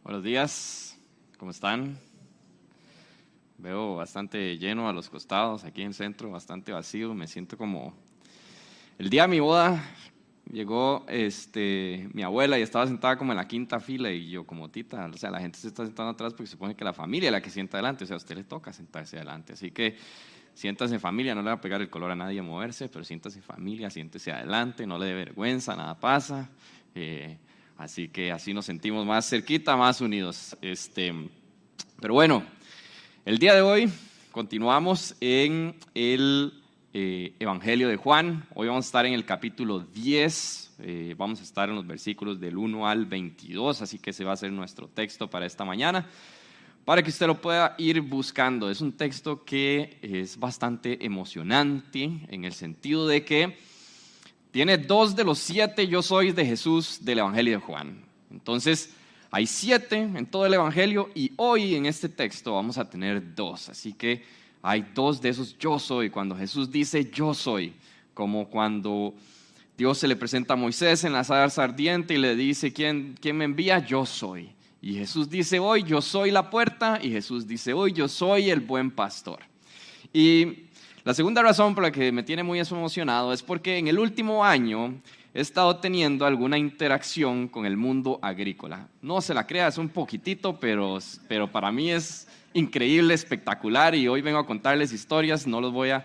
Buenos días, ¿cómo están? Veo bastante lleno a los costados, aquí en el centro bastante vacío, me siento como... El día de mi boda llegó mi abuela y estaba sentada como en la quinta fila y yo como tita, o sea, la gente se está sentando atrás porque se supone que la familia es la que sienta adelante, o sea, a usted le toca sentarse adelante, así que siéntase en familia, no le va a pegar el color a nadie a moverse, pero siéntase en familia, siéntese adelante, no le dé vergüenza, nada pasa. Así que así nos sentimos más cerquita, más unidos. Pero bueno, el día de hoy continuamos en el Evangelio de Juan. Hoy vamos a estar en el capítulo 10, vamos a estar en los versículos del 1 al 22, así que ese va a ser nuestro texto para esta mañana, para que usted lo pueda ir buscando. Es un texto que es bastante emocionante en el sentido de que tiene 2 de los 7 yo soy de Jesús del Evangelio de Juan. Entonces, hay 7 en todo el Evangelio y hoy en este texto vamos a tener 2. Así que hay 2 de esos yo soy. Cuando Jesús dice yo soy, como cuando Dios se le presenta a Moisés en la zarza ardiente y le dice, ¿quién me envía? Yo soy. Y Jesús dice hoy, yo soy la puerta. Y Jesús dice hoy, yo soy el buen pastor. Y la segunda razón por la que me tiene muy emocionado es porque en el último año he estado teniendo alguna interacción con el mundo agrícola. No se la crea, es un poquitito, pero para mí es increíble, espectacular, y hoy vengo a contarles historias. No los voy a...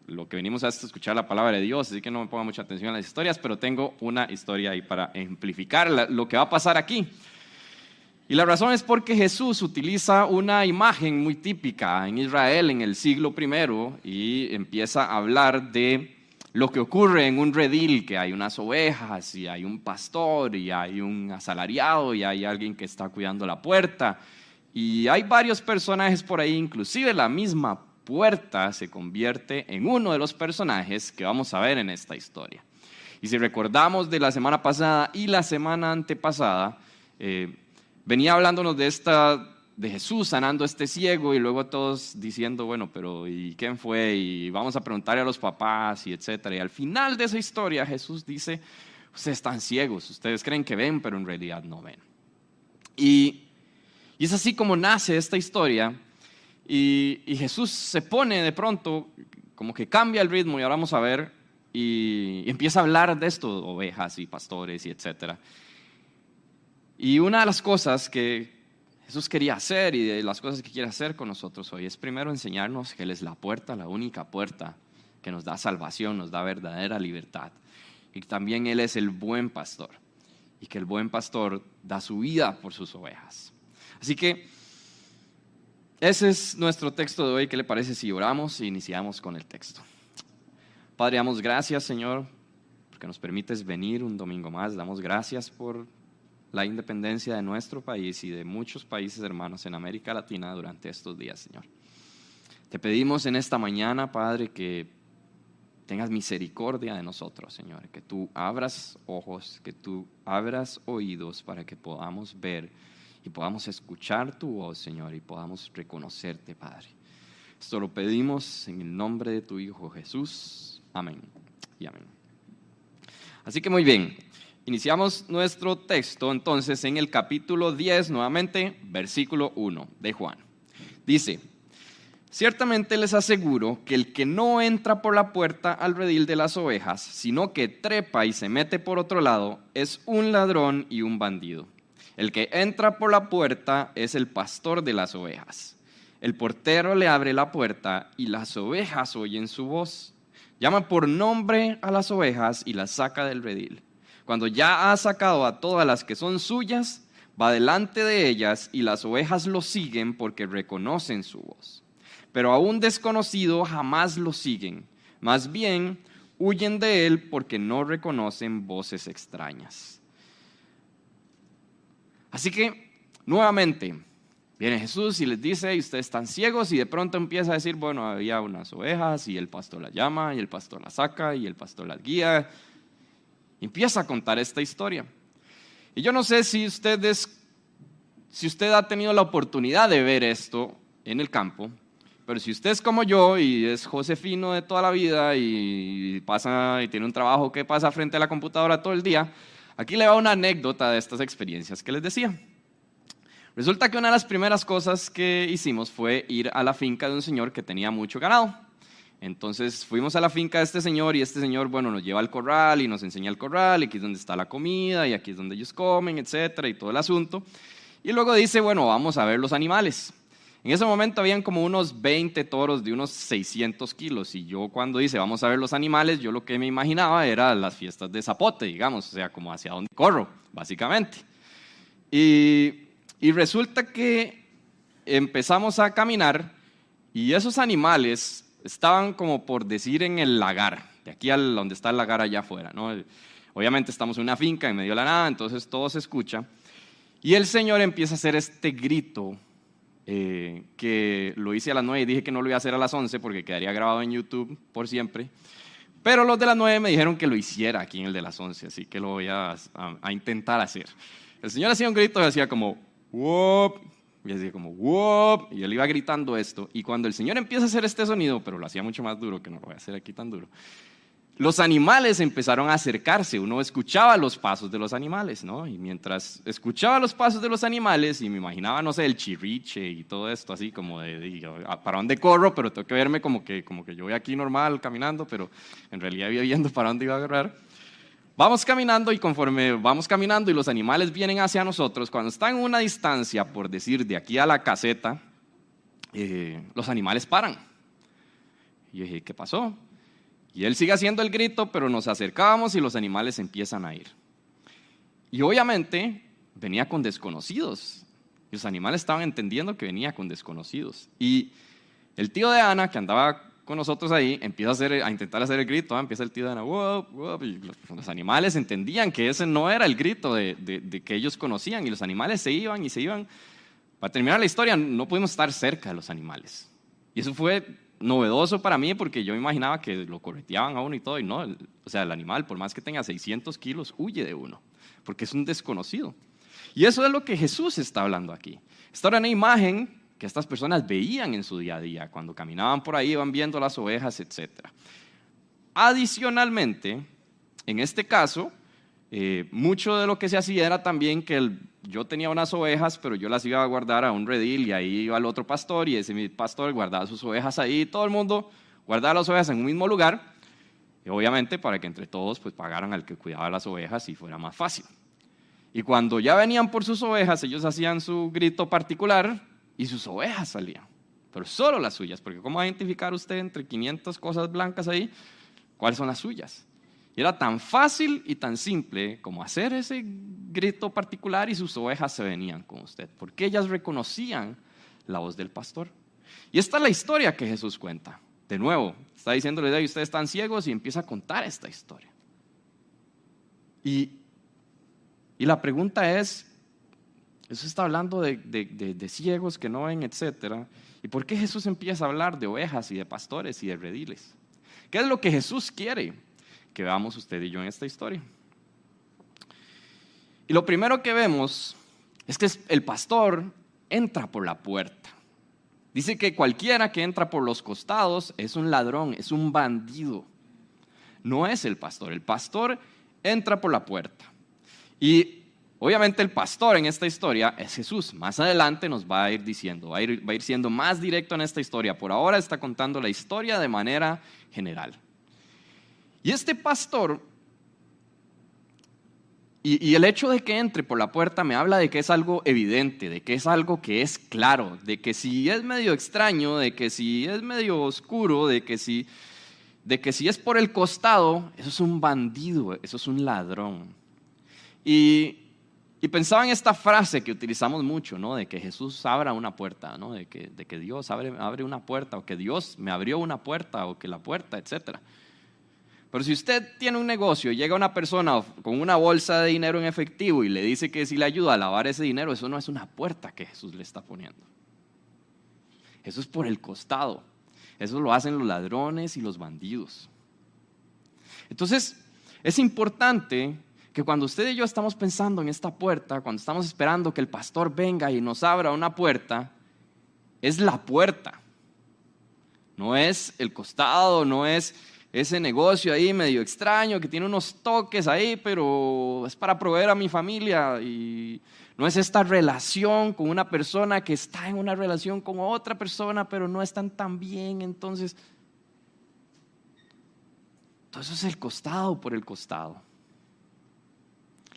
Lo que venimos a es escuchar la palabra de Dios, así que no me ponga mucha atención a las historias, pero tengo una historia ahí para ejemplificar lo que va a pasar aquí. Y la razón es porque Jesús utiliza una imagen muy típica en Israel en el siglo I y empieza a hablar de lo que ocurre en un redil, que hay unas ovejas y hay un pastor y hay un asalariado y hay alguien que está cuidando la puerta. Y hay varios personajes por ahí, inclusive la misma puerta se convierte en uno de los personajes que vamos a ver en esta historia. Y si recordamos de la semana pasada y la semana antepasada, venía hablándonos de Jesús sanando a este ciego y luego todos diciendo, bueno, pero ¿y quién fue? Y vamos a preguntarle a los papás y etcétera. Y al final de esa historia Jesús dice, ustedes están ciegos, ustedes creen que ven, pero en realidad no ven. Y es así como nace esta historia y Jesús se pone de pronto, como que cambia el ritmo y ahora vamos a ver, y empieza a hablar de esto, ovejas y pastores y etcétera. Y una de las cosas que Jesús quería hacer y de las cosas que quiere hacer con nosotros hoy es primero enseñarnos que Él es la puerta, la única puerta que nos da salvación, nos da verdadera libertad. Y también Él es el buen pastor y que el buen pastor da su vida por sus ovejas. Así que ese es nuestro texto de hoy. ¿Qué le parece si oramos e iniciamos con el texto? Padre, damos gracias, Señor, porque nos permites venir un domingo más. Damos gracias por la independencia de nuestro país y de muchos países hermanos en América Latina durante estos días, Señor. Te pedimos en esta mañana, Padre, que tengas misericordia de nosotros, Señor, que tú abras ojos, que tú abras oídos para que podamos ver y podamos escuchar tu voz, Señor, y podamos reconocerte, Padre. Esto lo pedimos en el nombre de tu Hijo Jesús. Amén y amén. Así que muy bien. Iniciamos nuestro texto entonces en el capítulo 10, nuevamente, versículo 1 de Juan. Dice, ciertamente les aseguro que el que no entra por la puerta al redil de las ovejas, sino que trepa y se mete por otro lado, es un ladrón y un bandido. El que entra por la puerta es el pastor de las ovejas. El portero le abre la puerta y las ovejas oyen su voz. Llama por nombre a las ovejas y las saca del redil. Cuando ya ha sacado a todas las que son suyas, va delante de ellas y las ovejas lo siguen porque reconocen su voz. Pero a un desconocido jamás lo siguen, más bien huyen de él porque no reconocen voces extrañas. Así que, nuevamente, viene Jesús y les dice, ustedes están ciegos, y de pronto empieza a decir, bueno, había unas ovejas y el pastor las llama y el pastor las saca y el pastor las guía. Empieza a contar esta historia. Y yo no sé si usted ha tenido la oportunidad de ver esto en el campo, pero si usted es como yo y es josefino de toda la vida y tiene un trabajo que pasa frente a la computadora todo el día, aquí le va una anécdota de estas experiencias que les decía. Resulta que una de las primeras cosas que hicimos fue ir a la finca de un señor que tenía mucho ganado. Entonces fuimos a la finca de este señor y este señor, bueno, nos lleva al corral y nos enseña el corral y aquí es donde está la comida y aquí es donde ellos comen, etcétera, y todo el asunto. Y luego dice, bueno, vamos a ver los animales. En ese momento habían como unos 20 toros de unos 600 kilos y yo cuando dice vamos a ver los animales, yo lo que me imaginaba era las fiestas de Zapote, digamos, o sea, como hacia dónde corro, básicamente. Y resulta que empezamos a caminar y esos animales estaban como por decir en el lagar, de aquí a donde está el lagar allá afuera, ¿no? Obviamente estamos en una finca en medio de la nada, entonces todo se escucha. Y el Señor empieza a hacer este grito que lo hice a las 9 y dije que no lo iba a hacer a las 11 porque quedaría grabado en YouTube por siempre. Pero los de las 9 me dijeron que lo hiciera aquí en el de las 11, así que lo voy a intentar hacer. El Señor hacía un grito y hacía como ¡wop! Y hacía como ¡wop! Y él iba gritando esto. Y cuando el Señor empieza a hacer este sonido, pero lo hacía mucho más duro, que no lo voy a hacer aquí tan duro, los animales empezaron a acercarse, uno escuchaba los pasos de los animales, ¿no? Y mientras escuchaba los pasos de los animales y me imaginaba, no sé, el chirriche y todo esto, así como ¿para dónde corro? Pero tengo que verme como que yo voy aquí normal caminando, pero en realidad iba viendo para dónde iba a agarrar. Vamos caminando y conforme vamos caminando y los animales vienen hacia nosotros, cuando están en una distancia, por decir, de aquí a la caseta, los animales paran. Y yo dije, ¿qué pasó? Y él sigue haciendo el grito, pero nos acercábamos y los animales empiezan a ir. Y obviamente venía con desconocidos. Y los animales estaban entendiendo que venía con desconocidos. Y el tío de Ana, que andaba con nosotros ahí, empieza a intentar hacer el grito. Empieza el tío de Ana, "Wop, wop", y los animales entendían que ese no era el grito de que ellos conocían. Y los animales se iban y se iban. Para terminar la historia, no pudimos estar cerca de los animales. Y eso fue novedoso para mí porque yo me imaginaba que lo correteaban a uno y todo, y no, o sea, el animal, por más que tenga 600 kilos, huye de uno, porque es un desconocido. Y eso es lo que Jesús está hablando aquí. Esta era una imagen que estas personas veían en su día a día, cuando caminaban por ahí, iban viendo las ovejas, etc. Adicionalmente, en este caso, mucho de lo que se hacía era también que yo tenía unas ovejas, pero yo las iba a guardar a un redil y ahí iba el otro pastor y ese pastor guardaba sus ovejas ahí, todo el mundo guardaba las ovejas en un mismo lugar, y obviamente para que entre todos pues pagaran al que cuidaba las ovejas y fuera más fácil. Y cuando ya venían por sus ovejas, ellos hacían su grito particular y sus ovejas salían, pero solo las suyas, porque ¿cómo va a identificar usted entre 500 cosas blancas ahí cuáles son las suyas? Y era tan fácil y tan simple como hacer ese grito particular y sus ovejas se venían con usted, porque ellas reconocían la voz del pastor. Y esta es la historia que Jesús cuenta. De nuevo, está diciéndole, ustedes están ciegos, y empieza a contar esta historia. Y la pregunta es, Jesús está hablando de ciegos que no ven, etc. ¿Y por qué Jesús empieza a hablar de ovejas y de pastores y de rediles? ¿Qué es lo que Jesús quiere que veamos usted y yo en esta historia? Y lo primero que vemos es que el pastor entra por la puerta. Dice que cualquiera que entra por los costados es un ladrón, es un bandido. No es el pastor entra por la puerta. Y obviamente el pastor en esta historia es Jesús. Más adelante nos va a ir diciendo, va a ir siendo más directo en esta historia. Por ahora está contando la historia de manera general. Y este pastor, y el hecho de que entre por la puerta me habla de que es algo evidente, de que es algo que es claro, de que si es medio extraño, de que si es medio oscuro, de que si es por el costado, eso es un bandido, eso es un ladrón. Y pensaba en esta frase que utilizamos mucho, ¿no? De que Jesús abra una puerta, ¿no? De que Dios abre una puerta, o que Dios me abrió una puerta, o que la puerta, etc. Pero si usted tiene un negocio y llega una persona con una bolsa de dinero en efectivo y le dice que si le ayuda a lavar ese dinero, eso no es una puerta que Jesús le está poniendo. Eso es por el costado. Eso lo hacen los ladrones y los bandidos. Entonces, es importante que cuando usted y yo estamos pensando en esta puerta, cuando estamos esperando que el pastor venga y nos abra una puerta, es la puerta. No es el costado, no es ese negocio ahí medio extraño, que tiene unos toques ahí, pero es para proveer a mi familia y no es esta relación con una persona que está en una relación con otra persona, pero no están tan bien, entonces todo eso es el costado por el costado.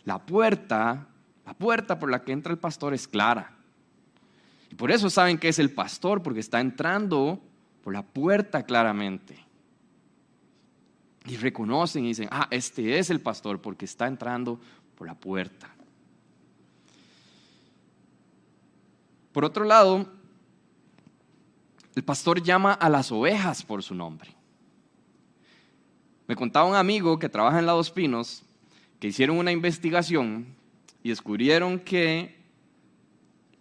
La puerta por la que entra el pastor es clara. Y por eso saben que es el pastor, porque está entrando por la puerta claramente. Y reconocen y dicen, este es el pastor porque está entrando por la puerta. Por otro lado, el pastor llama a las ovejas por su nombre. Me contaba un amigo que trabaja en la Dos Pinos que hicieron una investigación y descubrieron que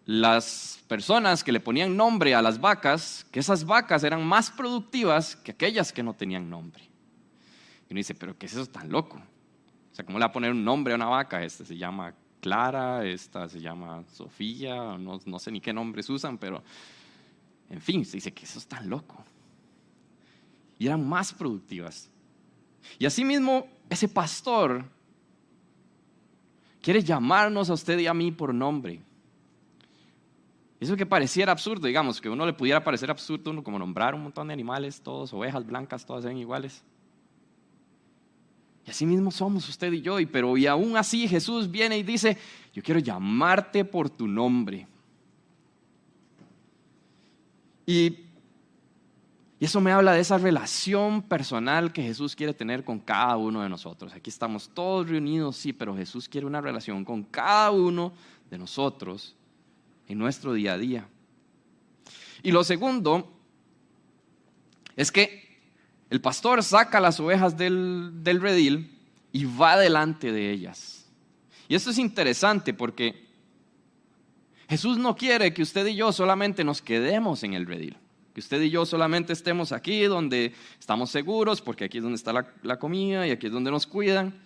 las personas que le ponían nombre a las vacas, que esas vacas eran más productivas que aquellas que no tenían nombre. Y uno dice, pero ¿qué es eso tan loco? O sea, ¿cómo le va a poner un nombre a una vaca? Esta se llama Clara, esta se llama Sofía, no sé ni qué nombres usan, pero en fin, se dice que eso es tan loco. Y eran más productivas. Y asimismo, ese pastor quiere llamarnos a usted y a mí por nombre. Eso que pareciera absurdo, digamos, que a uno le pudiera parecer absurdo, uno como nombrar un montón de animales, todos ovejas blancas, todas se ven iguales. Y así mismo somos usted y yo, pero aún así Jesús viene y dice, yo quiero llamarte por tu nombre. Y eso me habla de esa relación personal que Jesús quiere tener con cada uno de nosotros. Aquí estamos todos reunidos, sí, pero Jesús quiere una relación con cada uno de nosotros en nuestro día a día. Y lo segundo es que el pastor saca las ovejas del redil y va delante de ellas. Y esto es interesante porque Jesús no quiere que usted y yo solamente nos quedemos en el redil. Que usted y yo solamente estemos aquí donde estamos seguros, porque aquí es donde está la comida y aquí es donde nos cuidan.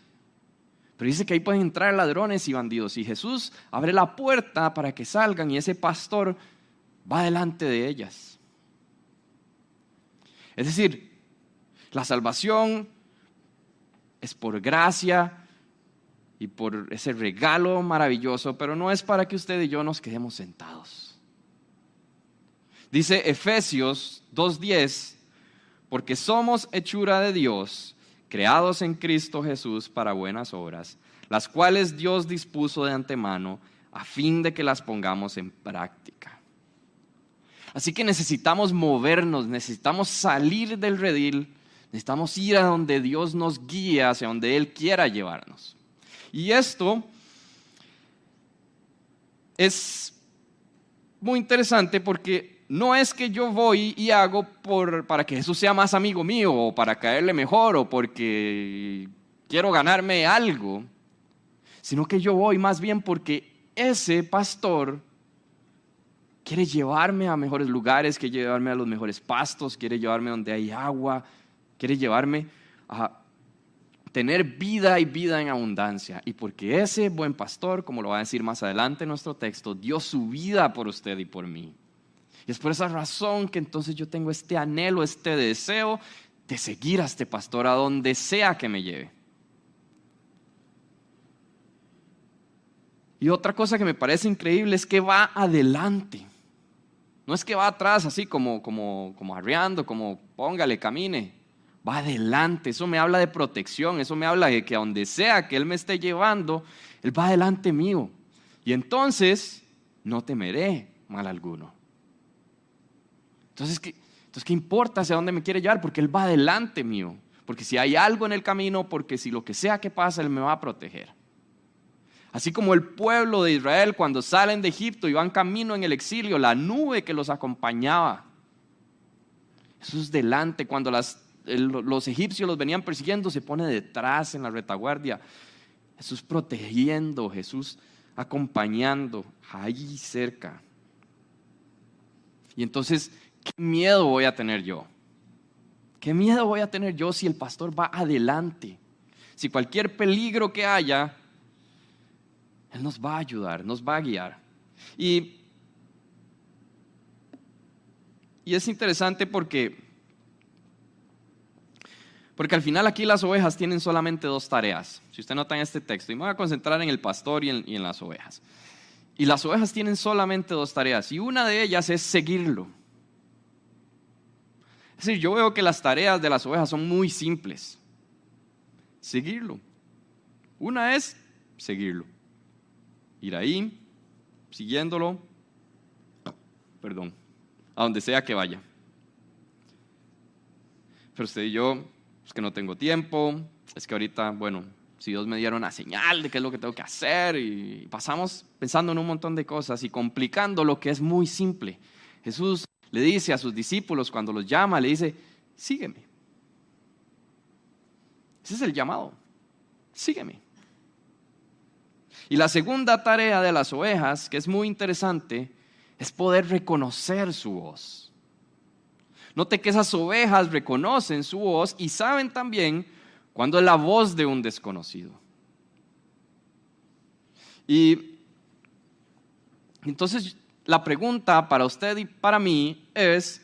Pero dice que ahí pueden entrar ladrones y bandidos. Y Jesús abre la puerta para que salgan y ese pastor va delante de ellas. Es decir, la salvación es por gracia y por ese regalo maravilloso, pero no es para que usted y yo nos quedemos sentados. Dice Efesios 2:10, porque somos hechura de Dios, creados en Cristo Jesús para buenas obras, las cuales Dios dispuso de antemano a fin de que las pongamos en práctica. Así que necesitamos movernos, necesitamos salir del redil, necesitamos ir a donde Dios nos guía, hacia donde Él quiera llevarnos. Y esto es muy interesante porque no es que yo voy y hago para que Jesús sea más amigo mío o para caerle mejor o porque quiero ganarme algo, sino que yo voy más bien porque ese pastor quiere llevarme a mejores lugares, quiere llevarme a los mejores pastos, quiere llevarme donde hay agua, quiere llevarme a tener vida y vida en abundancia. Y porque ese buen pastor, como lo va a decir más adelante en nuestro texto, dio su vida por usted y por mí. Y es por esa razón que entonces yo tengo este anhelo, este deseo de seguir a este pastor a donde sea que me lleve. Y otra cosa que me parece increíble es que va adelante. No es que va atrás así como arreando, como póngale, camine. Va adelante. Eso me habla de protección. Eso me habla de que a donde sea que Él me esté llevando, Él va adelante mío. Y entonces no temeré mal alguno. Entonces, ¿qué importa hacia dónde me quiere llevar? Porque Él va adelante mío. Porque si hay algo en el camino, porque si lo que sea que pasa, Él me va a proteger. Así como el pueblo de Israel cuando salen de Egipto y van camino en el exilio, la nube que los acompañaba. Jesús delante, cuando los egipcios los venían persiguiendo, se pone detrás en la retaguardia. Jesús protegiendo, Jesús acompañando, ahí cerca. Y entonces, ¿qué miedo voy a tener yo? ¿Qué miedo voy a tener yo si el pastor va adelante? Si cualquier peligro que haya, Él nos va a ayudar, nos va a guiar. Y es interesante porque Porque al final aquí las ovejas tienen solamente dos tareas. Si usted nota en este texto, y me voy a concentrar en el pastor y en las ovejas. Y las ovejas tienen solamente dos tareas, y una de ellas es seguirlo. Es decir, yo veo que las tareas de las ovejas son muy simples. Seguirlo. Una es seguirlo. Ir ahí, siguiéndolo, a donde sea que vaya. Pero usted y yo, es que no tengo tiempo, es que ahorita, si Dios me diera una señal de qué es lo que tengo que hacer, y pasamos pensando en un montón de cosas y complicando lo que es muy simple. Jesús le dice a sus discípulos cuando los llama, le dice, sígueme. Ese es el llamado, sígueme. Y la segunda tarea de las ovejas, que es muy interesante, es poder reconocer su voz. Note que esas ovejas reconocen su voz y saben también cuando es la voz de un desconocido. Y entonces la pregunta para usted y para mí es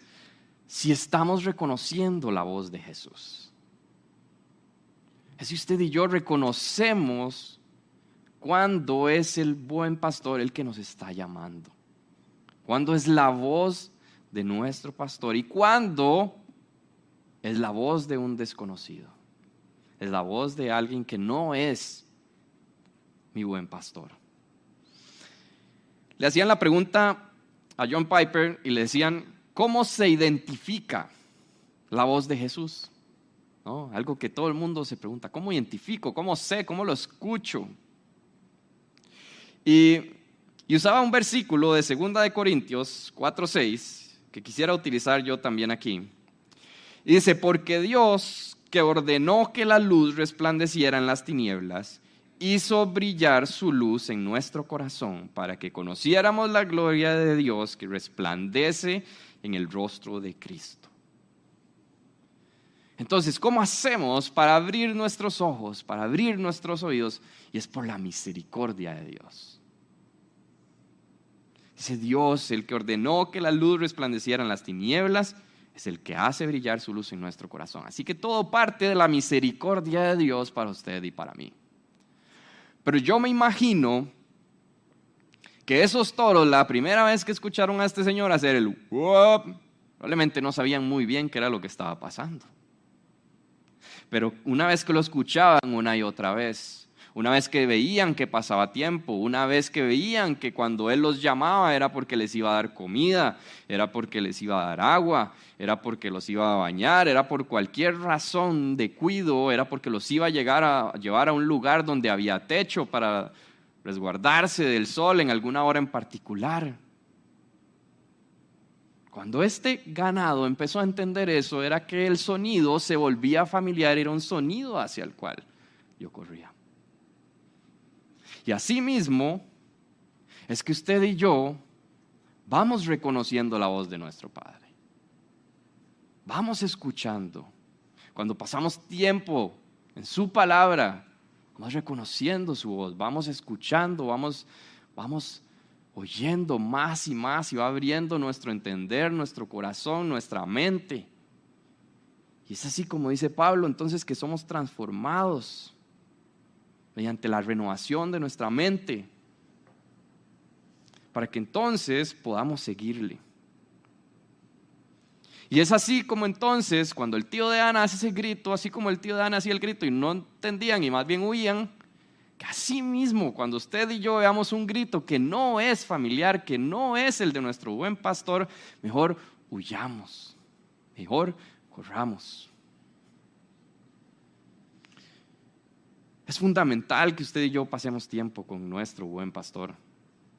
si estamos reconociendo la voz de Jesús. Es si usted y yo reconocemos cuándo es el buen pastor el que nos está llamando. Cuándo es la voz de nuestro pastor y cuándo es la voz de un desconocido. Es la voz de alguien que no es mi buen pastor. Le hacían la pregunta a John Piper y le decían, ¿cómo se identifica la voz de Jesús? ¿No? Algo que todo el mundo se pregunta, ¿cómo identifico? ¿Cómo sé? ¿Cómo lo escucho? Y usaba un versículo de 2 de Corintios 4:6 que quisiera utilizar yo también aquí. Y dice, porque Dios, que ordenó que la luz resplandeciera en las tinieblas, hizo brillar su luz en nuestro corazón para que conociéramos la gloria de Dios que resplandece en el rostro de Cristo. Entonces, ¿cómo hacemos para abrir nuestros ojos, para abrir nuestros oídos? Y es por la misericordia de Dios. Ese Dios, el que ordenó que la luz resplandeciera en las tinieblas, es el que hace brillar su luz en nuestro corazón. Así que todo parte de la misericordia de Dios para usted y para mí. Pero yo me imagino que esos toros, la primera vez que escucharon a este señor hacer el "wop", probablemente no sabían muy bien qué era lo que estaba pasando. Pero una vez que lo escuchaban una y otra vez, una vez que veían que pasaba tiempo, una vez que veían que cuando Él los llamaba era porque les iba a dar comida, era porque les iba a dar agua, era porque los iba a bañar, era por cualquier razón de cuidado, era porque los iba a llevar a un lugar donde había techo para resguardarse del sol en alguna hora en particular. Cuando este ganado empezó a entender eso, era que el sonido se volvía familiar, era un sonido hacia el cual yo corría. Y así mismo es que usted y yo vamos reconociendo la voz de nuestro Padre. Vamos escuchando. Cuando pasamos tiempo en su palabra, vamos reconociendo su voz, vamos escuchando, vamos oyendo más y más y va abriendo nuestro entender, nuestro corazón, nuestra mente. Y es así como dice Pablo, entonces que somos transformados mediante la renovación de nuestra mente, para que entonces podamos seguirle. Y es así como entonces, cuando el tío de Ana hace ese grito, así como el tío de Ana hacía el grito y no entendían y más bien huían, que así mismo, cuando usted y yo veamos un grito que no es familiar, que no es el de nuestro buen pastor, mejor huyamos, mejor corramos. Es fundamental que usted y yo pasemos tiempo con nuestro buen pastor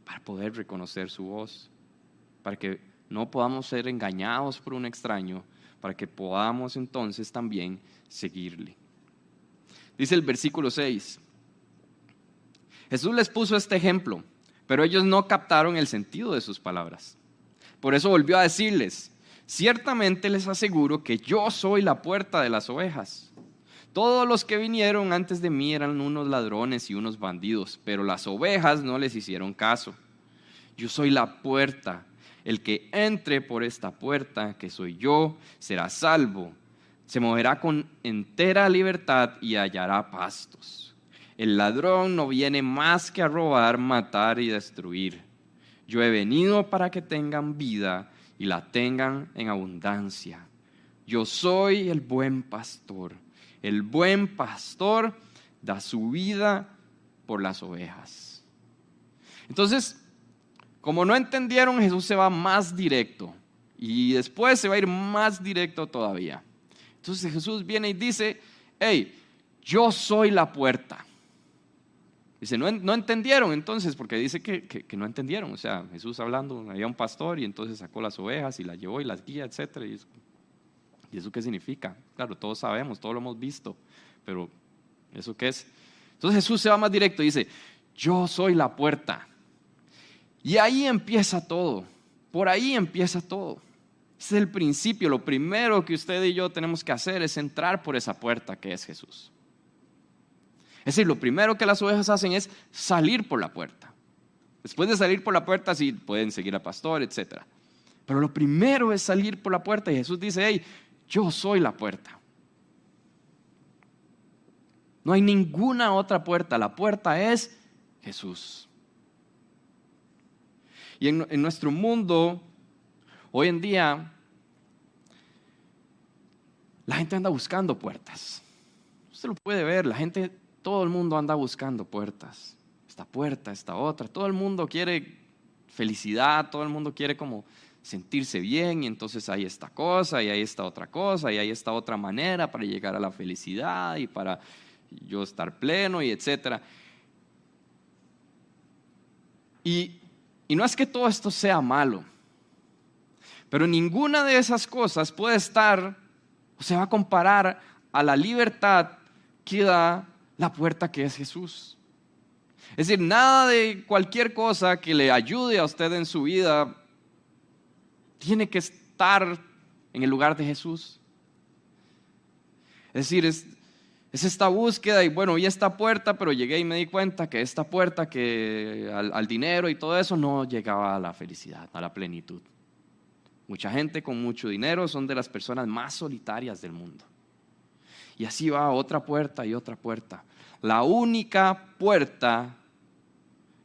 para poder reconocer su voz, para que no podamos ser engañados por un extraño, para que podamos entonces también seguirle. Dice el versículo 6, Jesús les puso este ejemplo, pero ellos no captaron el sentido de sus palabras. Por eso volvió a decirles, ciertamente les aseguro que yo soy la puerta de las ovejas. Todos los que vinieron antes de mí eran unos ladrones y unos bandidos, pero las ovejas no les hicieron caso. Yo soy la puerta. El que entre por esta puerta, que soy yo, será salvo. Se moverá con entera libertad y hallará pastos. El ladrón no viene más que a robar, matar y destruir. Yo he venido para que tengan vida y la tengan en abundancia. Yo soy el buen pastor. El buen pastor da su vida por las ovejas. Entonces, como no entendieron, Jesús se va más directo y después se va a ir más directo todavía. Entonces Jesús viene y dice, hey, yo soy la puerta. Dice, no entendieron entonces, porque dice que no entendieron. O sea, Jesús hablando, había un pastor y entonces sacó las ovejas y las llevó y las guía, etc. ¿Y eso qué significa? Claro, todos sabemos, todos lo hemos visto, pero ¿eso qué es? Entonces Jesús se va más directo y dice, yo soy la puerta. Y ahí empieza todo, por ahí empieza todo. Ese es el principio, lo primero que usted y yo tenemos que hacer es entrar por esa puerta que es Jesús. Es decir, lo primero que las ovejas hacen es salir por la puerta. Después de salir por la puerta, sí, pueden seguir al pastor, etc. Pero lo primero es salir por la puerta y Jesús dice, hey, yo soy la puerta. No hay ninguna otra puerta, la puerta es Jesús. Y en nuestro mundo, hoy en día, la gente anda buscando puertas. Usted lo puede ver, todo el mundo anda buscando puertas. Esta puerta, esta otra. Todo el mundo quiere felicidad, todo el mundo quiere como sentirse bien y entonces hay esta cosa y hay esta otra cosa y hay esta otra manera para llegar a la felicidad y para yo estar pleno y etcétera. Y no es que todo esto sea malo, pero ninguna de esas cosas puede estar o se va a comparar a la libertad que da la puerta que es Jesús. Es decir, nada de cualquier cosa que le ayude a usted en su vida tiene que estar en el lugar de Jesús. Es decir, es esta búsqueda y bueno, vi esta puerta, pero llegué y me di cuenta que esta puerta que al dinero y todo eso no llegaba a la felicidad, a la plenitud. Mucha gente con mucho dinero son de las personas más solitarias del mundo. Y así va otra puerta y otra puerta. La única puerta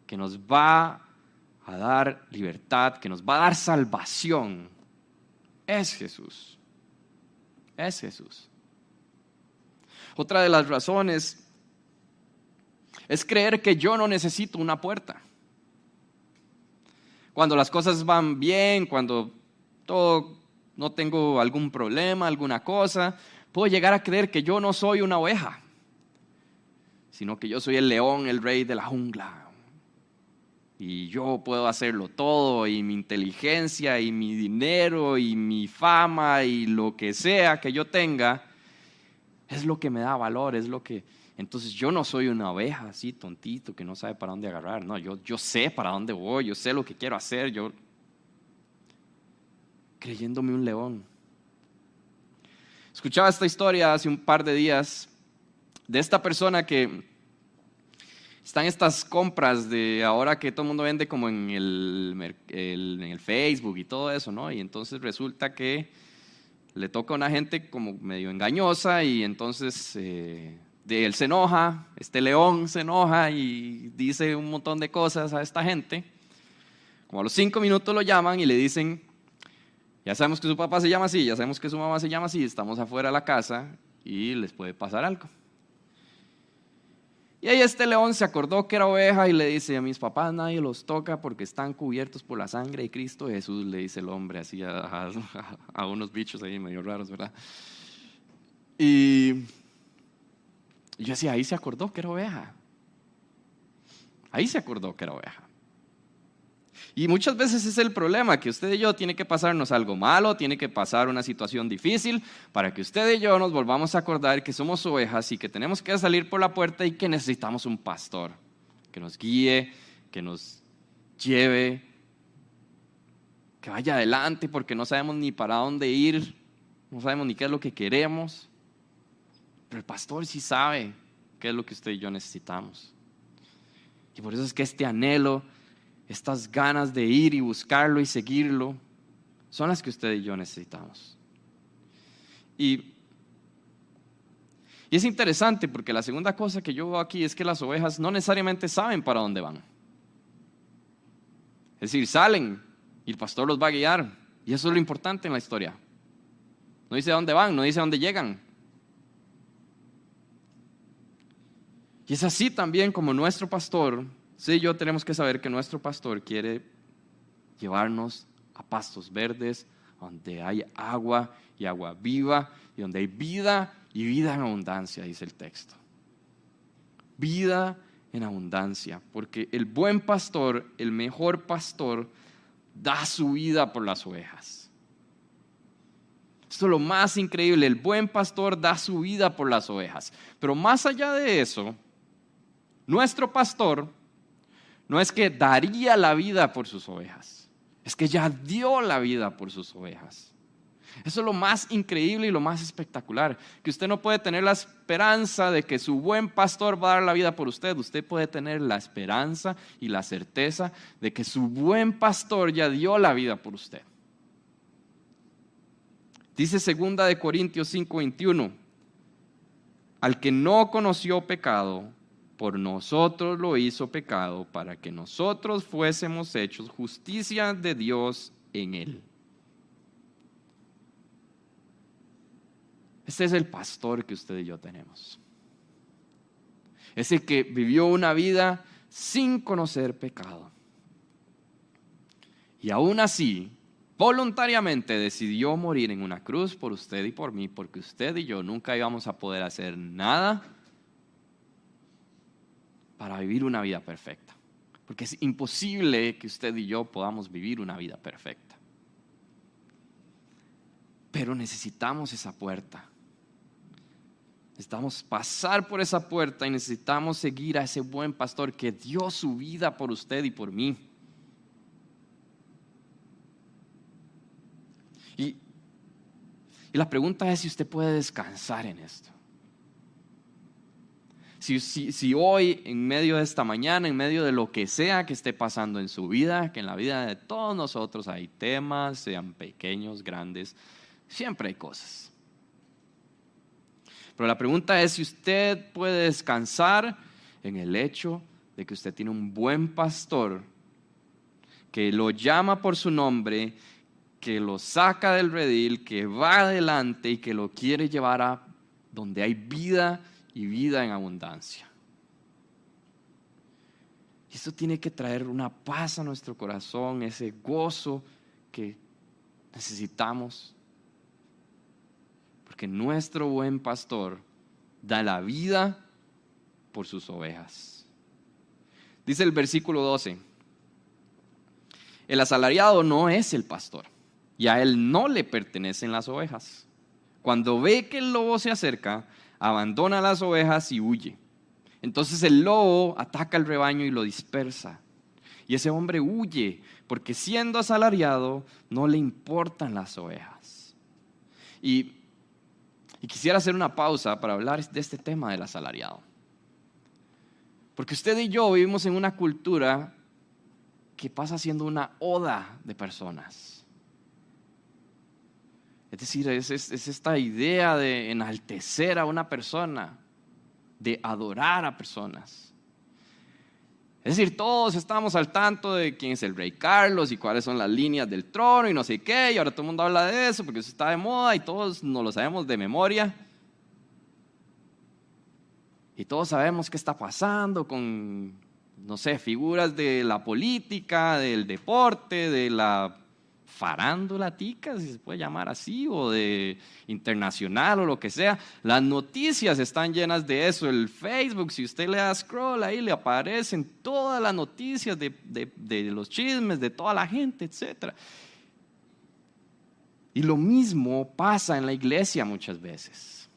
que nos va a dar libertad, que nos va a dar salvación, es Jesús. Es Jesús. Otra de las razones es creer que yo no necesito una puerta. Cuando las cosas van bien, cuando no tengo algún problema, alguna cosa, puedo llegar a creer que yo no soy una oveja, sino que yo soy el león, el rey de la jungla. Y yo puedo hacerlo todo, y mi inteligencia, y mi dinero, y mi fama, y lo que sea que yo tenga, es lo que me da valor, es lo que... Entonces yo no soy una oveja así tontito que no sabe para dónde agarrar. No, yo sé para dónde voy, yo sé lo que quiero hacer, yo creyéndome un león. Escuchaba esta historia hace un par de días de esta persona que está en estas compras de ahora que todo el mundo vende como en el Facebook y todo eso, ¿no? Y entonces resulta que le toca a una gente como medio engañosa y entonces él se enoja, este león se enoja y dice un montón de cosas a esta gente. Como a los 5 minutos lo llaman y le dicen, ya sabemos que su papá se llama así, ya sabemos que su mamá se llama así, estamos afuera de la casa y les puede pasar algo. Y ahí este león se acordó que era oveja y le dice, a mis papás nadie los toca porque están cubiertos por la sangre de Cristo Jesús, le dice el hombre así a unos bichos ahí medio raros, ¿verdad? Y yo decía, ahí se acordó que era oveja. Ahí se acordó que era oveja. Y muchas veces es el problema, que usted y yo tiene que pasarnos algo malo, tiene que pasar una situación difícil para que usted y yo nos volvamos a acordar que somos ovejas y que tenemos que salir por la puerta y que necesitamos un pastor que nos guíe, que nos lleve, que vaya adelante porque no sabemos ni para dónde ir, no sabemos ni qué es lo que queremos, pero el pastor sí sabe qué es lo que usted y yo necesitamos. Y por eso es que este anhelo, estas ganas de ir y buscarlo y seguirlo, son las que usted y yo necesitamos. Y Y es interesante porque la segunda cosa que yo veo aquí es que las ovejas no necesariamente saben para dónde van. Es decir, salen y el pastor los va a guiar. Y eso es lo importante en la historia. No dice dónde van, no dice dónde llegan. Y es así también como nuestro pastor, sí, yo tenemos que saber que nuestro pastor quiere llevarnos a pastos verdes, donde hay agua y agua viva, y donde hay vida y vida en abundancia, dice el texto. Vida en abundancia, porque el buen pastor, el mejor pastor, da su vida por las ovejas. Esto es lo más increíble, el buen pastor da su vida por las ovejas. Pero más allá de eso, nuestro pastor no es que daría la vida por sus ovejas, es que ya dio la vida por sus ovejas. Eso es lo más increíble y lo más espectacular, que usted no puede tener la esperanza de que su buen pastor va a dar la vida por usted. Usted puede tener la esperanza y la certeza de que su buen pastor ya dio la vida por usted. Dice 2 Corintios 5:21, al que no conoció pecado, por nosotros lo hizo pecado, para que nosotros fuésemos hechos justicia de Dios en él. Este es el pastor que usted y yo tenemos. Es el que vivió una vida sin conocer pecado. Y aún así, voluntariamente decidió morir en una cruz por usted y por mí, porque usted y yo nunca íbamos a poder hacer nada para vivir una vida perfecta. Porque es imposible que usted y yo podamos vivir una vida perfecta. Pero necesitamos esa puerta. Necesitamos pasar por esa puerta y necesitamos seguir a ese buen pastor que dio su vida por usted y por mí. Y la pregunta es si usted puede descansar en esto. Si hoy, en medio de esta mañana, en medio de lo que sea que esté pasando en su vida, que en la vida de todos nosotros hay temas, sean pequeños, grandes, siempre hay cosas. Pero la pregunta es si usted puede descansar en el hecho de que usted tiene un buen pastor que lo llama por su nombre, que lo saca del redil, que va adelante y que lo quiere llevar a donde hay vida y vida en abundancia. Y esto tiene que traer una paz a nuestro corazón, ese gozo que necesitamos. Porque nuestro buen pastor da la vida por sus ovejas. Dice el versículo 12, el asalariado no es el pastor y a él no le pertenecen las ovejas. Cuando ve que el lobo se acerca, abandona las ovejas y huye. Entonces el lobo ataca al rebaño y lo dispersa. Y ese hombre huye porque siendo asalariado no le importan las ovejas. Y quisiera hacer una pausa para hablar de este tema del asalariado. Porque usted y yo vivimos en una cultura que pasa siendo una oda de personas. Es decir, es esta idea de enaltecer a una persona, de adorar a personas. Es decir, todos estamos al tanto de quién es el rey Carlos y cuáles son las líneas del trono y no sé qué, y ahora todo el mundo habla de eso porque eso está de moda y todos nos lo sabemos de memoria. Y todos sabemos qué está pasando con, no sé, figuras de la política, del deporte, de la farándula tica, si se puede llamar así, o de internacional o lo que sea. Las noticias están llenas de eso. El Facebook, si usted le da scroll ahí, le aparecen todas las noticias de los chismes de toda la gente, etc. Y lo mismo pasa en la iglesia muchas veces.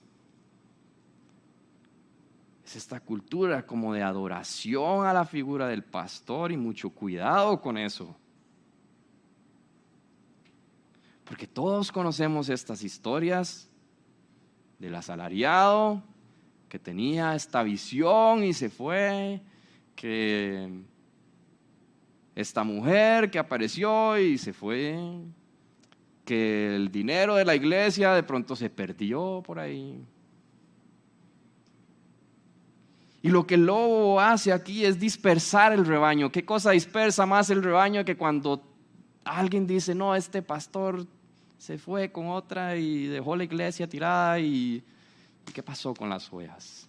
Es esta cultura como de adoración a la figura del pastor y mucho cuidado con eso. Porque todos conocemos estas historias del asalariado que tenía esta visión y se fue, que esta mujer que apareció y se fue, que el dinero de la iglesia de pronto se perdió por ahí. Y lo que el lobo hace aquí es dispersar el rebaño. ¿Qué cosa dispersa más el rebaño que cuando alguien dice, no, este pastor se fue con otra y dejó la iglesia tirada y ¿qué pasó con las ovejas?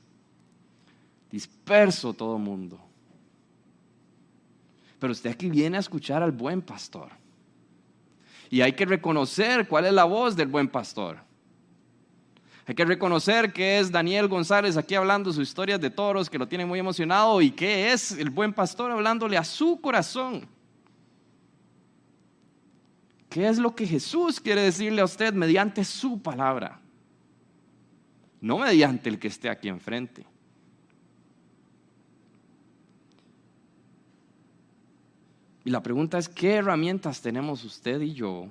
Disperso todo el mundo. Pero usted aquí viene a escuchar al buen pastor. Y hay que reconocer cuál es la voz del buen pastor. Hay que reconocer que es Daniel González aquí hablando sus historias de toros que lo tienen muy emocionado y que es el buen pastor hablándole a su corazón. ¿Qué es lo que Jesús quiere decirle a usted mediante su palabra? No mediante el que esté aquí enfrente. Y la pregunta es, ¿qué herramientas tenemos usted y yo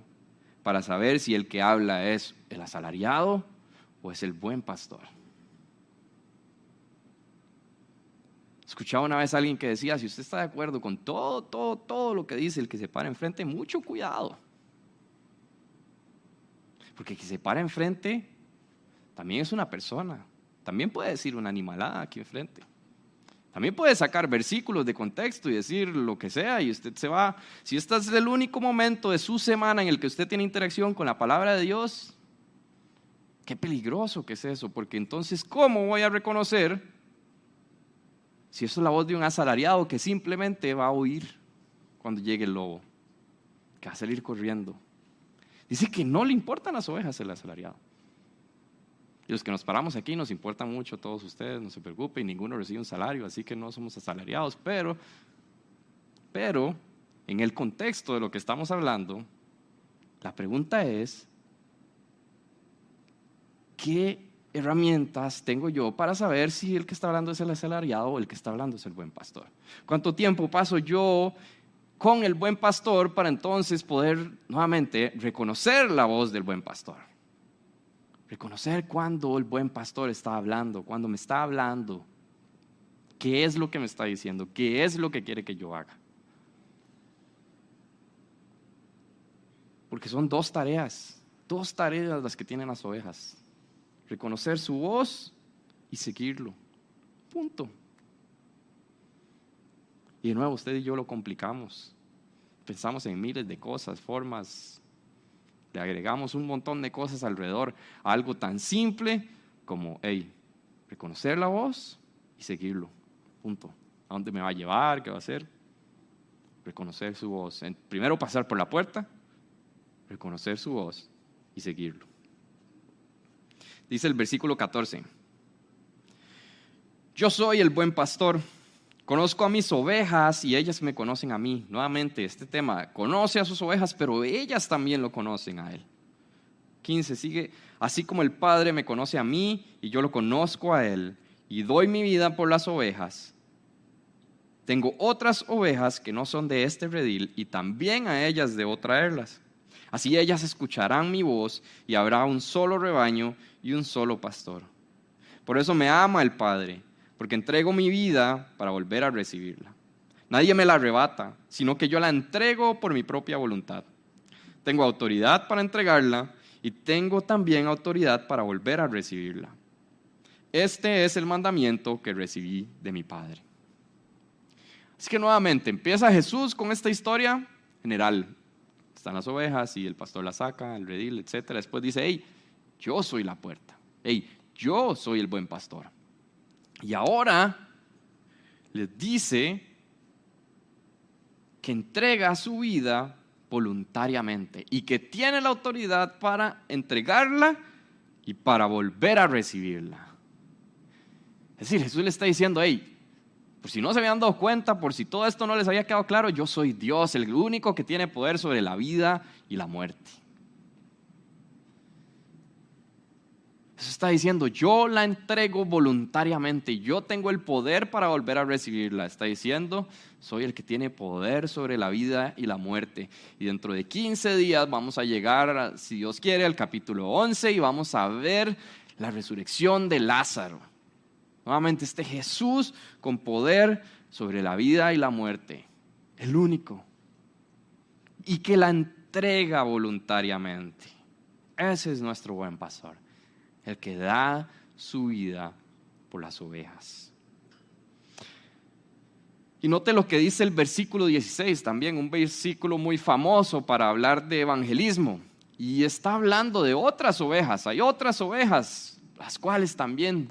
para saber si el que habla es el asalariado o es el buen pastor? Escuchaba una vez a alguien que decía, si usted está de acuerdo con todo lo que dice el que se para enfrente, mucho cuidado. Porque el que se para enfrente también es una persona, también puede decir una animalada aquí enfrente. También puede sacar versículos de contexto y decir lo que sea y usted se va. Si este es el único momento de su semana en el que usted tiene interacción con la palabra de Dios, qué peligroso que es eso, porque entonces, ¿cómo voy a reconocer si eso es la voz de un asalariado que simplemente va a huir cuando llegue el lobo, que va a salir corriendo? Dice que no le importan las ovejas el asalariado. Y los que nos paramos aquí nos importan mucho todos ustedes, no se preocupen, ninguno recibe un salario, así que no somos asalariados, pero en el contexto de lo que estamos hablando, la pregunta es, ¿qué herramientas tengo yo para saber si el que está hablando es el asalariado o el que está hablando es el buen pastor? ¿Cuánto tiempo paso yo con el buen pastor para entonces poder nuevamente reconocer la voz del buen pastor? Reconocer cuando el buen pastor está hablando, cuando me está hablando, qué es lo que me está diciendo, qué es lo que quiere que yo haga. Porque son dos tareas las que tienen las ovejas. Reconocer su voz y seguirlo. Punto. Y de nuevo, usted y yo lo complicamos. Pensamos en miles de cosas, formas. Le agregamos un montón de cosas alrededor a algo tan simple como, reconocer la voz y seguirlo. Punto. ¿A dónde me va a llevar? ¿Qué va a hacer? Reconocer su voz. Primero pasar por la puerta, reconocer su voz y seguirlo. Dice el versículo 14. Yo soy el buen pastor. Conozco a mis ovejas y ellas me conocen a mí. Nuevamente, este tema, conoce a sus ovejas, pero ellas también lo conocen a él. 15, sigue, así como el Padre me conoce a mí y yo lo conozco a él y doy mi vida por las ovejas. Tengo otras ovejas que no son de este redil y también a ellas debo traerlas. Así ellas escucharán mi voz y habrá un solo rebaño y un solo pastor. Por eso me ama el Padre, porque entrego mi vida para volver a recibirla. Nadie me la arrebata, sino que yo la entrego por mi propia voluntad. Tengo autoridad para entregarla y tengo también autoridad para volver a recibirla. Este es el mandamiento que recibí de mi Padre. Así que nuevamente empieza Jesús con esta historia general. Están las ovejas y el pastor las saca, el redil, etc. Después dice, yo soy la puerta. Yo soy el buen pastor. Y ahora les dice que entrega su vida voluntariamente y que tiene la autoridad para entregarla y para volver a recibirla. Es decir, Jesús le está diciendo, por si no se habían dado cuenta, por si todo esto no les había quedado claro, yo soy Dios, el único que tiene poder sobre la vida y la muerte. Eso está diciendo, yo la entrego voluntariamente, yo tengo el poder para volver a recibirla. Está diciendo, soy el que tiene poder sobre la vida y la muerte. Y dentro de 15 días vamos a llegar, si Dios quiere, al capítulo 11 y vamos a ver la resurrección de Lázaro. Nuevamente este Jesús con poder sobre la vida y la muerte, el único. Y que la entrega voluntariamente. Ese es nuestro buen pastor. El que da su vida por las ovejas. Y note lo que dice el versículo 16 también, un versículo muy famoso para hablar de evangelismo. Y está hablando de otras ovejas. Hay otras ovejas, las cuales también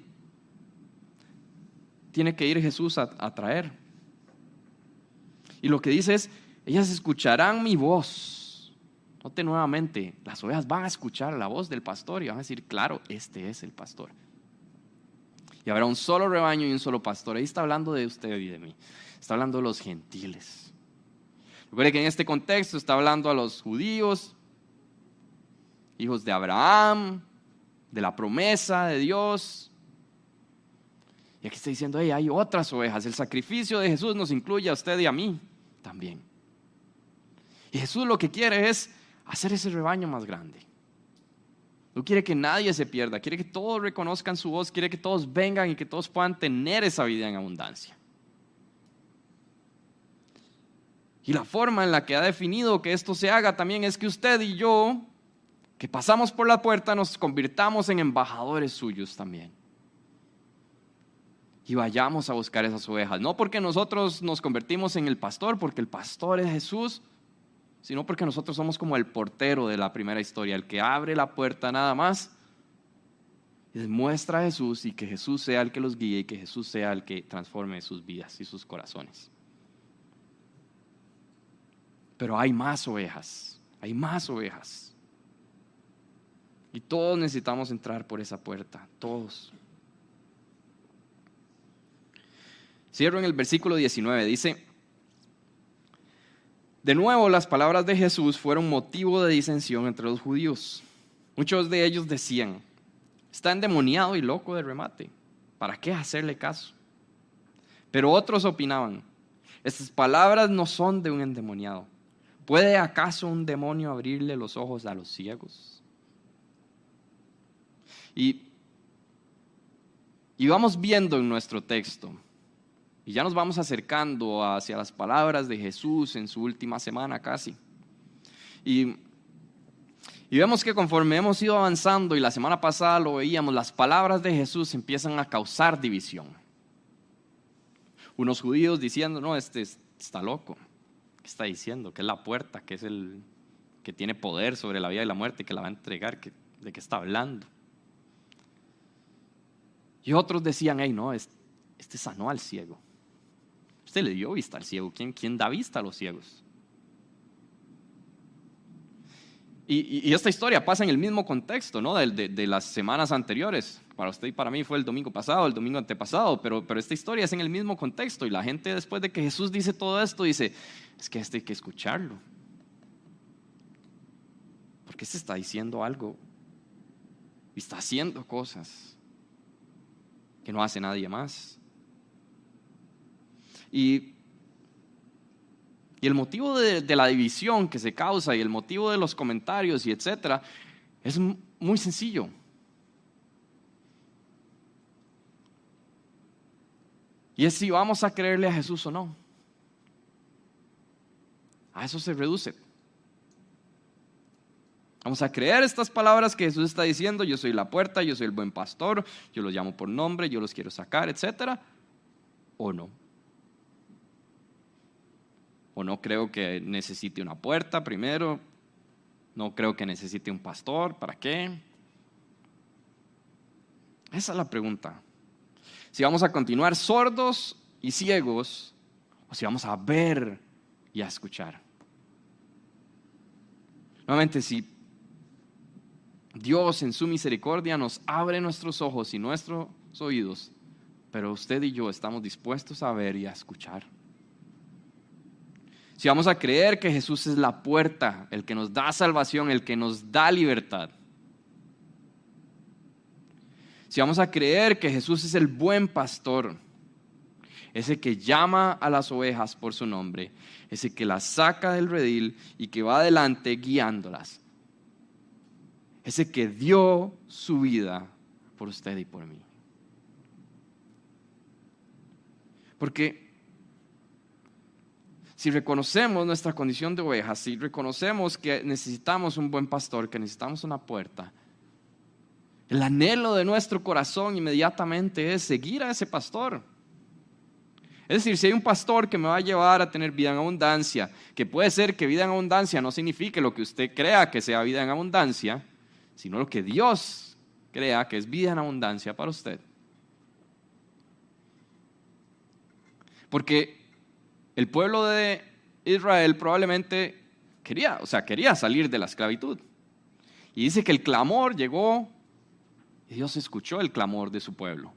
tiene que ir Jesús a traer. Y lo que dice es, ellas escucharán mi voz. Note nuevamente, las ovejas van a escuchar la voz del pastor y van a decir, claro, este es el pastor. Y habrá un solo rebaño y un solo pastor. Ahí está hablando de usted y de mí. Está hablando de los gentiles. Recuerde que en este contexto está hablando a los judíos, hijos de Abraham, de la promesa de Dios. Y aquí está diciendo, hey, hay otras ovejas. El sacrificio de Jesús nos incluye a usted y a mí también. Y Jesús lo que quiere es hacer ese rebaño más grande. No quiere que nadie se pierda, quiere que todos reconozcan su voz, quiere que todos vengan y que todos puedan tener esa vida en abundancia. Y la forma en la que ha definido que esto se haga también es que usted y yo, que pasamos por la puerta, nos convirtamos en embajadores suyos también. Y vayamos a buscar esas ovejas. No porque nosotros nos convertimos en el pastor, porque el pastor es Jesús, sino porque nosotros somos como el portero de la primera historia, el que abre la puerta nada más y les muestra a Jesús, y que Jesús sea el que los guíe y que Jesús sea el que transforme sus vidas y sus corazones. Pero hay más ovejas, hay más ovejas. Y todos necesitamos entrar por esa puerta, todos. Cierro en el versículo 19, dice: de nuevo las palabras de Jesús fueron motivo de disensión entre los judíos. Muchos de ellos decían: está endemoniado y loco de remate, ¿para qué hacerle caso? Pero otros opinaban: estas palabras no son de un endemoniado. ¿Puede acaso un demonio abrirle los ojos a los ciegos? Y vamos viendo en nuestro texto, y ya nos vamos acercando hacia las palabras de Jesús en su última semana casi. Y vemos que conforme hemos ido avanzando, y la semana pasada lo veíamos, las palabras de Jesús empiezan a causar división. Unos judíos diciendo: no, este está loco. ¿Qué está diciendo? Que es la puerta, que es el que tiene poder sobre la vida y la muerte, que la va a entregar. ¿De qué está hablando? Y otros decían: hey, no, este sanó al ciego. Usted le dio vista al ciego. ¿Quién da vista a los ciegos? Y esta historia pasa en el mismo contexto, ¿no? de las semanas anteriores. Para usted y para mí fue el domingo pasado, el domingo antepasado, pero esta historia es en el mismo contexto. Y la gente, después de que Jesús dice todo esto, dice: es que hay que escucharlo, porque se está diciendo algo y está haciendo cosas que no hace nadie más. Y el motivo de la división que se causa, y el motivo de los comentarios y etcétera, es muy sencillo. Y es si vamos a creerle a Jesús o no. A eso se reduce. Vamos a creer estas palabras que Jesús está diciendo: yo soy la puerta, yo soy el buen pastor, yo los llamo por nombre, yo los quiero sacar, etcétera, o no. O no creo que necesite una puerta primero, no creo que necesite un pastor, ¿para qué? Esa es la pregunta. Si vamos a continuar sordos y ciegos, o si vamos a ver y a escuchar. Nuevamente, si Dios en su misericordia nos abre nuestros ojos y nuestros oídos, pero usted y yo estamos dispuestos a ver y a escuchar. Si vamos a creer que Jesús es la puerta, el que nos da salvación, el que nos da libertad. Si vamos a creer que Jesús es el buen pastor, ese que llama a las ovejas por su nombre, ese que las saca del redil y que va adelante guiándolas, ese que dio su vida por usted y por mí. Porque si reconocemos nuestra condición de ovejas, si reconocemos que necesitamos un buen pastor, que necesitamos una puerta, el anhelo de nuestro corazón inmediatamente es seguir a ese pastor. Es decir, si hay un pastor que me va a llevar a tener vida en abundancia, que puede ser que vida en abundancia no signifique lo que usted crea que sea vida en abundancia, sino lo que Dios crea que es vida en abundancia para usted. Porque el pueblo de Israel probablemente quería salir de la esclavitud. Y dice que el clamor llegó y Dios escuchó el clamor de su pueblo.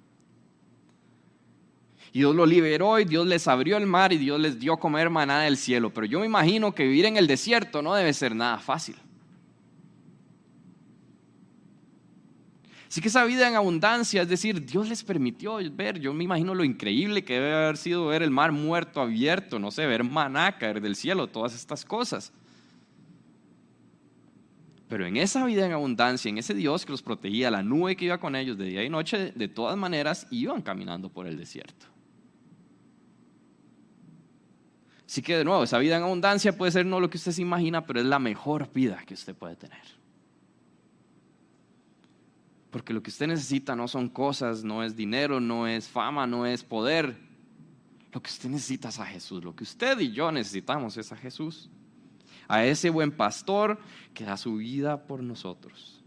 Y Dios lo liberó y Dios les abrió el mar y Dios les dio comer maná del cielo. Pero yo me imagino que vivir en el desierto no debe ser nada fácil. Así que esa vida en abundancia, es decir, Dios les permitió ver, yo me imagino lo increíble que debe haber sido ver el mar muerto abierto, no sé, ver maná caer del cielo, todas estas cosas. Pero en esa vida en abundancia, en ese Dios que los protegía, la nube que iba con ellos de día y noche, de todas maneras iban caminando por el desierto. Así que de nuevo, esa vida en abundancia puede ser no lo que usted se imagina, pero es la mejor vida que usted puede tener. Porque lo que usted necesita no son cosas, no es dinero, no es fama, no es poder. Lo que usted necesita es a Jesús. Lo que usted y yo necesitamos es a Jesús. A ese buen pastor que da su vida por nosotros.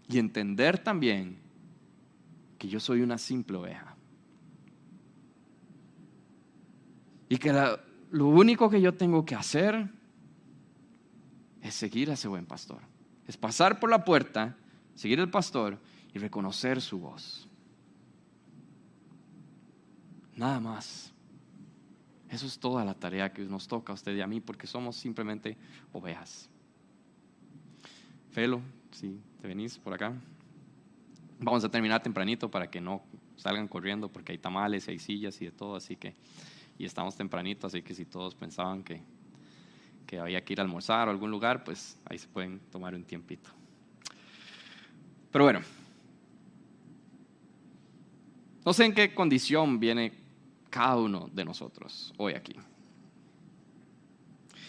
Y entender también que yo soy una simple oveja. Y que lo único que yo tengo que hacer es seguir a ese buen pastor. Es pasar por la puerta, seguir al pastor y reconocer su voz. Nada más. Eso es toda la tarea que nos toca a usted y a mí, porque somos simplemente ovejas. Felo, si te venís por acá. Vamos a terminar tempranito para que no salgan corriendo, porque hay tamales, hay sillas y de todo, y estamos tempranito, así que si todos pensaban que había que ir a almorzar o a algún lugar, pues ahí se pueden tomar un tiempito. Pero bueno, no sé en qué condición viene cada uno de nosotros hoy aquí.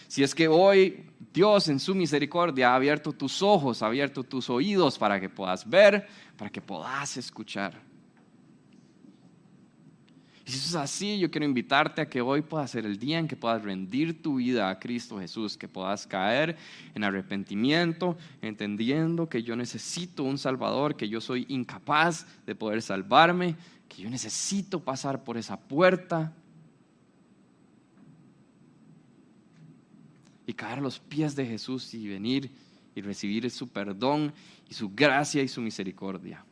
Si es que hoy Dios en su misericordia ha abierto tus ojos, ha abierto tus oídos para que puedas ver, para que puedas escuchar. Y si eso es así, yo quiero invitarte a que hoy pueda ser el día en que puedas rendir tu vida a Cristo Jesús, que puedas caer en arrepentimiento, entendiendo que yo necesito un Salvador, que yo soy incapaz de poder salvarme, que yo necesito pasar por esa puerta y caer a los pies de Jesús y venir y recibir su perdón y su gracia y su misericordia.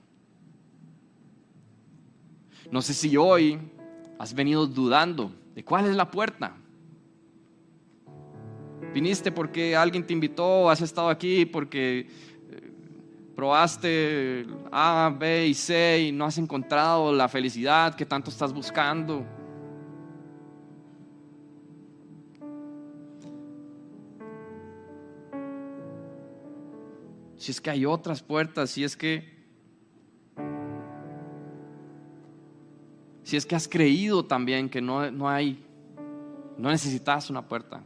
No sé si hoy has venido dudando de cuál es la puerta. Viniste porque alguien te invitó, has estado aquí porque probaste A, B y C y no has encontrado la felicidad que tanto estás buscando. Si es que hay otras puertas, si es que has creído también que no necesitas una puerta.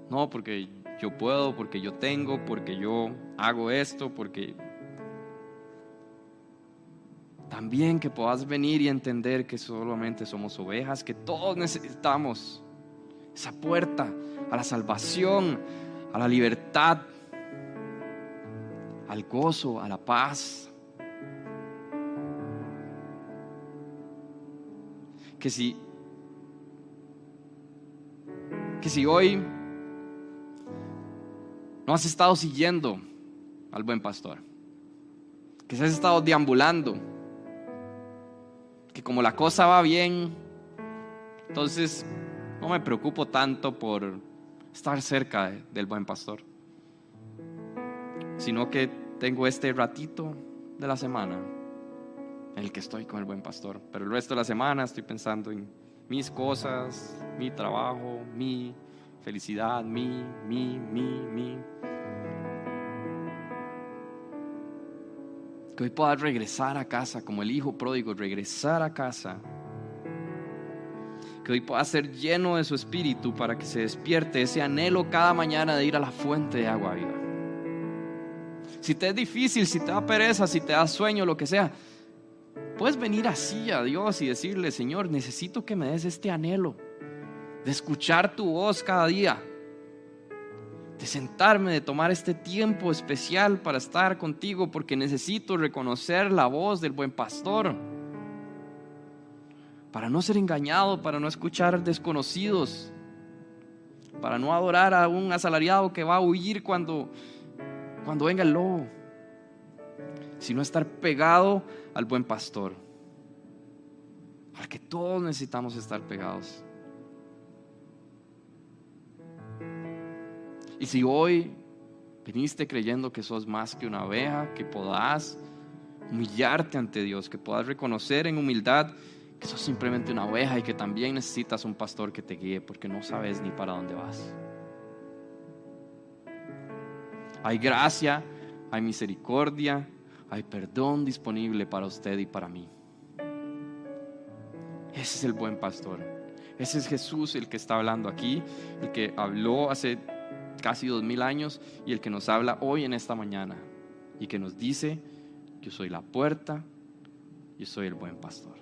No, porque yo puedo, porque yo tengo, porque yo hago esto, porque también que puedas venir y entender que solamente somos ovejas, que todos necesitamos esa puerta a la salvación, a la libertad, al gozo, a la paz. Que si hoy no has estado siguiendo al buen pastor, que si has estado deambulando, que como la cosa va bien, entonces no me preocupo tanto por estar cerca del buen pastor, sino que tengo este ratito de la semana en el que estoy con el buen pastor, pero el resto de la semana estoy pensando en mis cosas, mi trabajo, mi felicidad, mi. Que hoy puedas regresar a casa como el hijo pródigo, regresar a casa. Que hoy puedas ser lleno de su espíritu para que se despierte ese anhelo cada mañana de ir a la fuente de agua viva. Si te es difícil, si te da pereza, si te da sueño, lo que sea, puedes venir así a Dios y decirle: Señor, necesito que me des este anhelo de escuchar tu voz cada día, de sentarme, de tomar este tiempo especial para estar contigo, porque necesito reconocer la voz del buen pastor, para no ser engañado, para no escuchar desconocidos, para no adorar a un asalariado que va a huir cuando venga el lobo, sino estar pegado al buen pastor, al que todos necesitamos estar pegados. Y si hoy viniste creyendo que sos más que una oveja, que podás humillarte ante Dios, que puedas reconocer en humildad que sos simplemente una oveja y que también necesitas un pastor que te guíe, porque no sabes ni para dónde vas. Hay gracia, hay misericordia, hay perdón disponible para usted y para mí. Ese es el buen pastor. Ese es Jesús, el que está hablando aquí, el que habló hace casi 2000 años y el que nos habla hoy en esta mañana y que nos dice: yo soy la puerta, yo soy el buen pastor.